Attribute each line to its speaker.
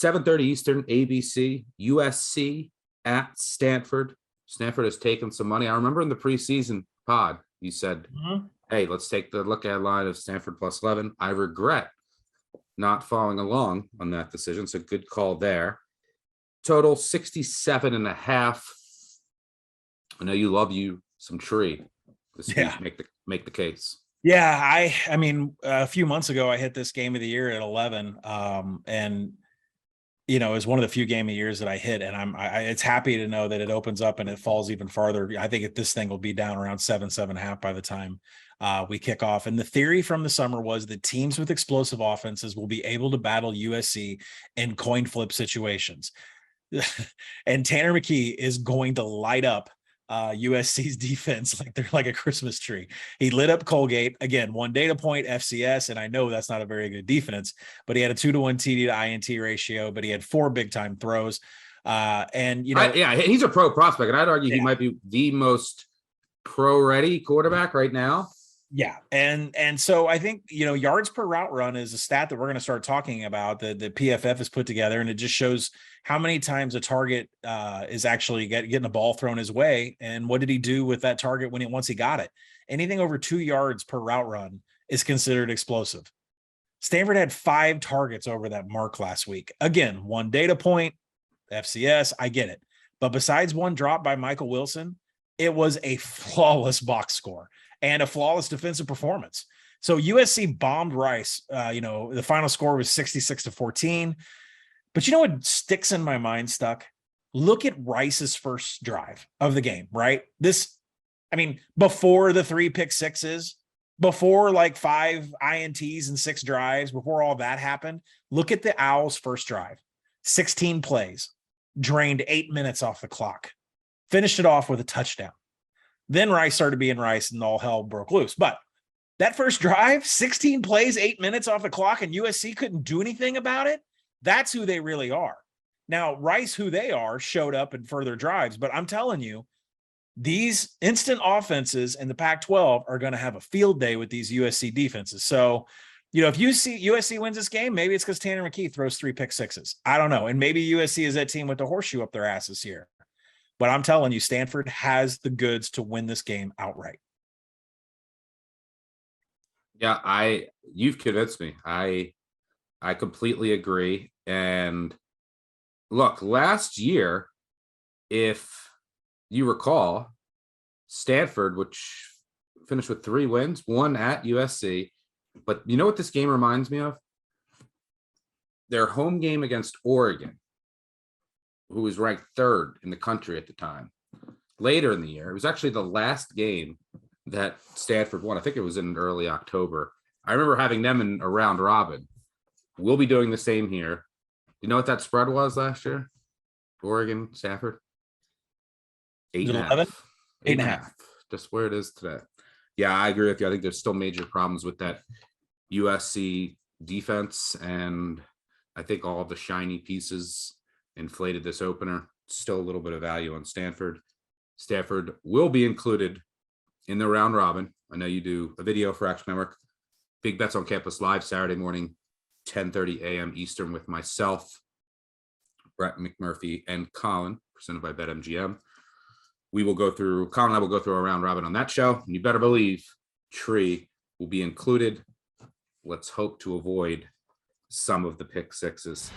Speaker 1: 7:30 Eastern, ABC, USC at Stanford. Stanford has taken some money. I remember in the preseason pod, you said, hey, let's take the look at line of Stanford plus 11. I regret not following along on that decision. So good call there. Total 67.5. I know you love you some Tree this week. Make the case.
Speaker 2: Yeah, I mean, a few months ago, I hit this game of the year at 11, and it was one of the few game of years that I hit, and it's happy to know that it opens up and it falls even farther. I think this thing will be down around 7.5 by the time we kick off. And the theory from the summer was that teams with explosive offenses will be able to battle USC in coin flip situations. And Tanner McKee is going to light up USC's defense like they're like a Christmas tree. He lit up Colgate again, one data point, FCS, and I know that's not a very good defense, but he had a 2-to-1 TD to INT ratio, but he had 4 big time throws. And
Speaker 1: he's a pro prospect, and I'd argue he might be the most pro ready quarterback right now.
Speaker 2: Yeah. And so I think, yards per route run is a stat that we're going to start talking about that the PFF has put together. And it just shows how many times a target is actually getting a ball thrown his way. And what did he do with that target once he got it? Anything over 2 yards per route run is considered explosive. Stanford had 5 targets over that mark last week. Again, one data point, FCS, I get it. But besides one drop by Michael Wilson, it was a flawless box score and a flawless defensive performance. So USC bombed Rice. The final score was 66-14. But you know what sticks in my mind, Stuck? Look at Rice's first drive of the game, right? Before the 3 pick sixes, before like 5 INTs and 6 drives, before all that happened, look at the Owls' first drive. 16 plays, drained 8 minutes off the clock, finished it off with a touchdown. Then Rice started being Rice and all hell broke loose. But that first drive, 16 plays, 8 minutes off the clock, and USC couldn't do anything about it. That's who they really are. Now, Rice, who they are, showed up in further drives. But I'm telling you, these instant offenses in the Pac-12 are going to have a field day with these USC defenses. So, if USC wins this game, maybe it's because Tanner McKee throws 3 pick sixes. I don't know. And maybe USC is that team with the horseshoe up their asses here. But I'm telling you, Stanford has the goods to win this game outright.
Speaker 1: Yeah, you've convinced me. I completely agree. And look, last year, if you recall, Stanford, which finished with 3 wins, 1 at USC. But you know what this game reminds me of? Their home game against Oregon, who was ranked 3rd in the country at the time. Later in the year, it was actually the last game that Stanford won. I think it was in early October. I remember having them in a round robin. We'll be doing the same here. You know what that spread was last year? Oregon, Stanford? 8.5. 8.5. Just where it is today. Yeah, I agree with you. I think there's still major problems with that USC defense, and I think all the shiny pieces inflated this opener. Still a little bit of value on Stanford. Stanford will be included in the round robin. I know you do a video for Action Network. Big Bets on Campus live Saturday morning, 10:30 a.m. Eastern with myself, Brett McMurphy, and Colin, presented by BetMGM. Colin and I will go through a round robin on that show. And you better believe Tree will be included. Let's hope to avoid some of the pick sixes.